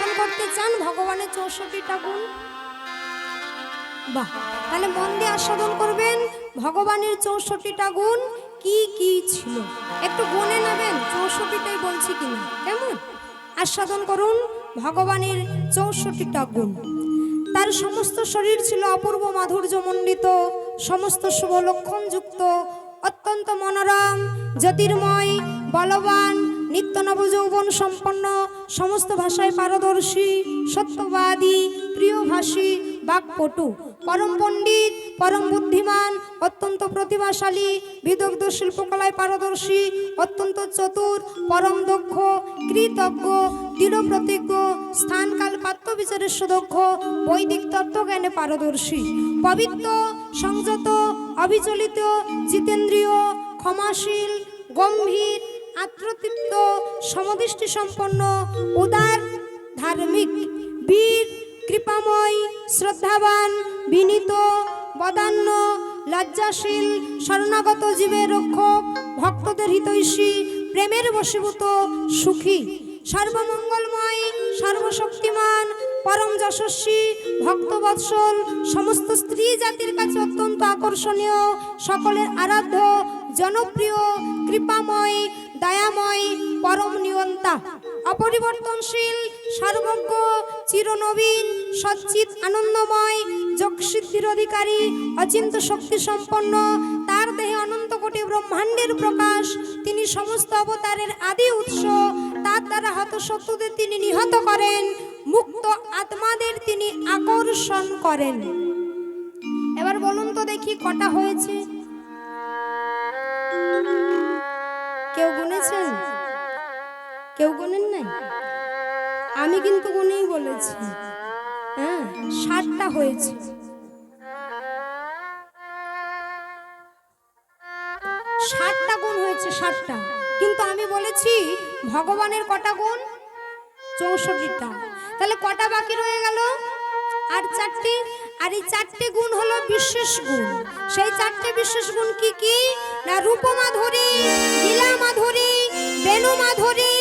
গ্রহণ করতে চান ভগবানের 64টা গুণ? বাহ, তাহলে মন দিয়ে আস্বাদন করবেন ভগবানের 64টা গুণ কি কি ছিল। একটু গুনে নেবেন, 64টাই বলছি কিনা, কেমন? আস্বাদন করুন ভগবানের 64টা গুণ। তার সমস্ত শরীর ছিল অপূর্ব মাধুর্যমণ্ডিত, সমস্ত শুভ লক্ষণযুক্ত, অত্যন্ত মনোরম, জ্যোতির্ময়, বলবান, নিত্য নবযৌবন সম্পন্ন, সমস্ত ভাষায় পারদর্শী, সত্যবাদী, প্রিয়ভাষী, বাকপটু, পরম পণ্ডিত, পরম বুদ্ধিমান, অত্যন্ত প্রতিভাশালী, বিদগ্ধ শিল্পকলায় পারদর্শী, অত্যন্ত চতুর, পরম দক্ষ, কৃতজ্ঞ, দৃঢ় প্রতিজ্ঞ, স্থানকাল পাত্র বিচারে সুদক্ষ, বৈদিক তত্ত্বজ্ঞানে পারদর্শী, পবিত্র, সংযত, অবিচলিত, জিতেন্দ্রীয়, ক্ষমাশীল, গম্ভীর, আত্মতৃপ্ত, সমদৃষ্টি সম্পন্ন, উদার, ধার্মিক, বীর, কৃপাময়, শ্রদ্ধাবান, বিনীত, বদান্য, লজ্জাশীল, শরণাগত জীবের রক্ষক, ভক্তদের হিতৈষী, প্রেমের বশীভূত, সুখী, সর্বমঙ্গলময়, সর্বশক্তিমান, পরম যশস্বী, ভক্তবৎসল, সমস্ত স্ত্রী জাতির কাছে অত্যন্ত আকর্ষণীয়, সকলের আরাধ্য, জনপ্রিয়, কৃপাময়, দয়াময়, পরম নিয়ন্তা, অপরিবর্তনশীল, সর্বজ্ঞ, চিরনবীন, সচ্চিত আনন্দময়, যোগসিদ্ধির অধিকারী, অচিন্ত শক্তি সম্পন্ন, তার দেহে অনন্ত কোটি ব্রহ্মাণ্ডের প্রকাশ, তিনি সমস্ত অবতারের আদি উৎস, তার দ্বারা হত শত্রুদের তিনি নিহত করেন, মুক্ত আত্মাদের তিনি আকর্ষণ করেন। এবার বলুন তো দেখি কটা হয়েছে? কেউ গুনেছেন? কেউ গুনেন নাই? আমি কিন্তু গুনেই বলেছি, হ্যাঁ 60টা হয়েছে। 60টা গুণ হয়েছে, 60টা। কিন্তু আমি বলেছি ভগবানের কটা গুণ? 64টা। তাহলে কটা বাকি রয়ে গেল? আর 4টে। আর এই 4টে গুণ হলো বিশেষ গুণ। সেই 4টে বিশেষ গুণ কি কি? না রূপমাধুরী, লীলা মাধুরী, বেণু মাধুরী,